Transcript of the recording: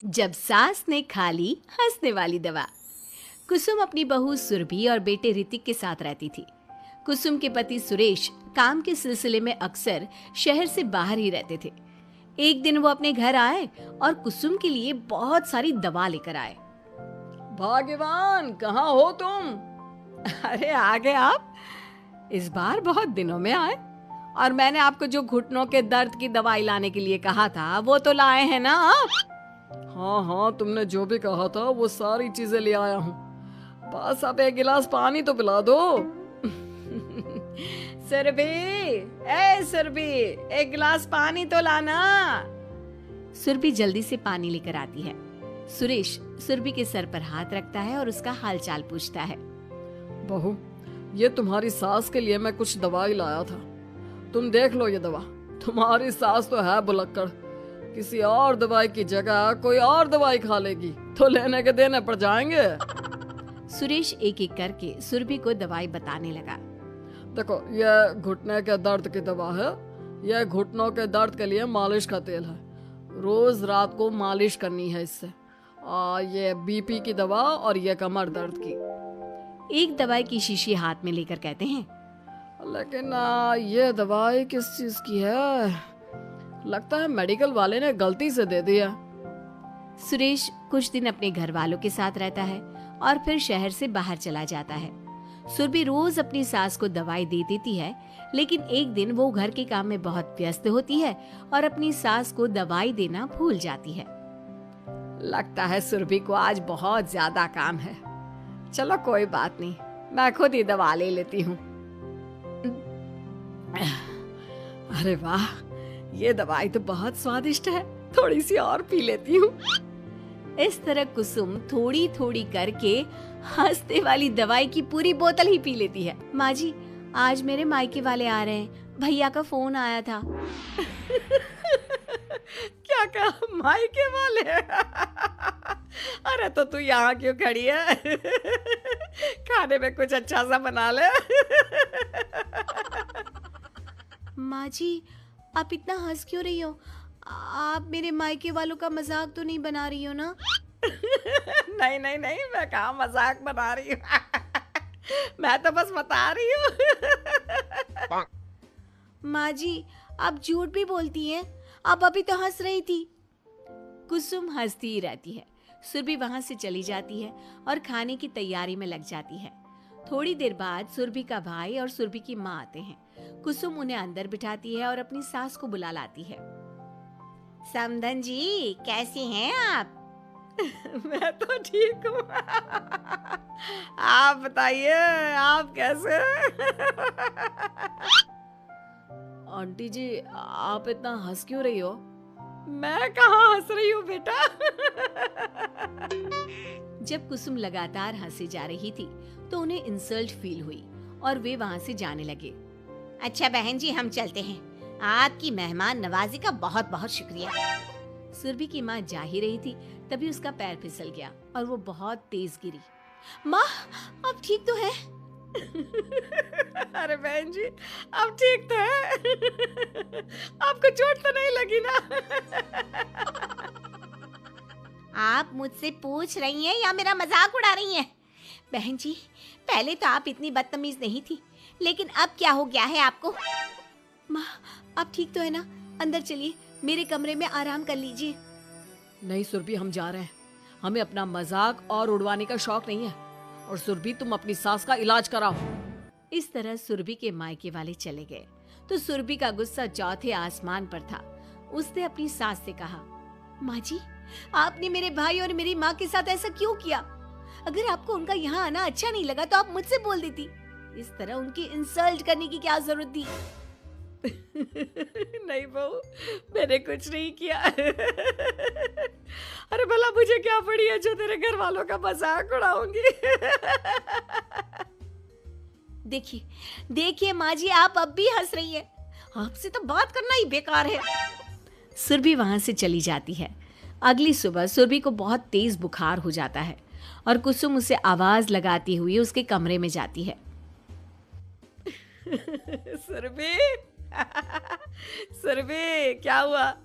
जब सास ने खा ली हंसने वाली दवा। कुसुम अपनी बहू सुरभि और बेटे ऋतिक के साथ रहती थी। कुसुम के पति सुरेश काम के सिलसिले में अक्सर शहर से बाहर ही रहते थे। एक दिन वो अपने घर आए और कुसुम के लिए बहुत सारी दवा लेकर आए। भाग्यवान, कहाँ हो तुम? अरे आ गए आप। इस बार बहुत दिनों में आए और मैंने आपको जो घुटनों के दर्द की दवाई लाने के लिए कहा था वो तो लाए हैं ना आप? हाँ हाँ, तुमने जो भी कहा था वो सारी चीजें ले आया हूँ। बस अब एक गिलास पानी तो पिला दो। सुरभि, ए सुरभि, एक गिलास पानी तो लाना। सुरभि जल्दी से पानी लेकर आती है। सुरेश सुरभि के सर पर हाथ रखता है और उसका हालचाल पूछता है। बहू, ये तुम्हारी सास के लिए मैं कुछ दवाई लाया था। तुम देख लो ये दवा। तुम्हारी सास तो है बुलक्कड़, किसी और दवाई की जगह कोई और दवाई खा लेगी तो लेने के देने पड़ जाएंगे। सुरेश एक एक करके सुरभि को दवाई बताने लगा। देखो, यह घुटने के दर्द की दवा है। यह घुटनों के दर्द के लिए मालिश का तेल है। रोज रात को मालिश करनी है इससे। ये बीपी की दवा और ये कमर दर्द की। एक दवाई की शीशी हाथ में लेकर कहते हैं, लेकिन ये दवाई किस चीज की है? लगता है मेडिकल वाले ने गलती से दे दिया। सुरेश कुछ दिन अपने घर वालों के साथ रहता है और फिर शहर से बाहर चला जाता है। सुरभि रोज अपनी सास को दवाई दे देती है, लेकिन एक दिन वो घर के काम में बहुत व्यस्त होती है और अपनी सास को दवाई देना भूल जाती है। लगता है सुरभि को आज बहुत ज्यादा काम है। चलो कोई बात नहीं, मैं खुद ही दवा ले लेती हूँ। अरे वाह, ये दवाई तो बहुत स्वादिष्ट है, थोड़ी सी और पी लेती हूँ। इस तरह कुसुम थोड़ी थोड़ी करके हंसने वाली दवाई की पूरी बोतल ही पी लेती है। माँ जी, आज मेरे मायके वाले आ रहे हैं, भैया का फोन आया था। क्या कहा, मायके वाले? अरे तो तू यहाँ क्यों खड़ी है? खाने में कुछ अच्छा सा बना ले। माँ जी, आप इतना हंस क्यों रही हो? आप मेरे मायके वालों का मजाक तो नहीं बना रही हो ना? नहीं नहीं नहीं, मैं कहाँ मजाक बना रही हूँ। मैं तो बस बता रही हूँ। माँ जी, आप झूठ भी बोलती हैं। आप अभी तो हंस रही थी। कुसुम हंसती ही रहती है। सुरभि वहां से चली जाती है और खाने की तैयारी में लग जाती है। थोड़ी देर बाद सुरभि का भाई और सुरभि की माँ आते हैं। कुसुम उन्हें अंदर बिठाती है और अपनी सास को बुला लाती है। समधन जी, कैसी हैं आप? मैं तो ठीक हूँ। आप बताइए, आप कैसे? आंटी जी, आप इतना हंस क्यों रही हो? मैं कहाँ हंस रही हूँ बेटा। जब कुसुम लगातार हंसी जा रही थी तो उन्हें इंसल्ट फील हुई और वे वहाँ से जाने लगे। अच्छा बहन जी, हम चलते हैं। आपकी मेहमान नवाजी का बहुत बहुत शुक्रिया। सुरभि की माँ जा ही रही थी, तभी उसका पैर फिसल गया और वो बहुत तेज गिरी। माँ, आप ठीक तो है? अरे बहन जी, आप ठीक तो है? आपको चोट तो नहीं लगी ना? आप मुझसे पूछ रही हैं या मेरा मजाक उड़ा रही हैं? बहन जी, पहले तो आप इतनी बदतमीज नहीं थी, लेकिन अब क्या हो गया है आपको? माँ, आप ठीक तो है ना? अंदर चलिए, मेरे कमरे में आराम कर लीजिए। नहीं सुरभि, हम जा रहे हैं। हमें अपना मजाक और उड़वाने का शौक नहीं है। और सुरभि, तुम अपनी सास का इलाज कराओ। इस तरह सुरभि के मायके वाले चले गए तो सुरभि का गुस्सा चौथे आसमान पर था। उसने अपनी सास से कहा, माँ जी, आपने मेरे भाई और मेरी माँ के साथ ऐसा क्यों किया? अगर आपको उनका यहाँ आना अच्छा नहीं लगा तो आप मुझसे बोल देती। इस तरह उनकी इंसल्ट करने की क्या जरूरत थी? नहीं बहू, मैंने कुछ नहीं किया। अरे भला मुझे क्या पड़ी है जो तेरे घर वालों का मजाक उड़ाऊंगी? देखिए देखिए माँ जी, आप अब भी हंस रही हैं। आपसे तो बात करना ही बेकार है। सुरभि वहां से चली जाती है। अगली सुबह सुरभि को बहुत तेज बुखार हो जाता है और कुसुम उसे आवाज लगाती हुई उसके कमरे में जाती है। सुरभि, सुरभि, क्या हुआ?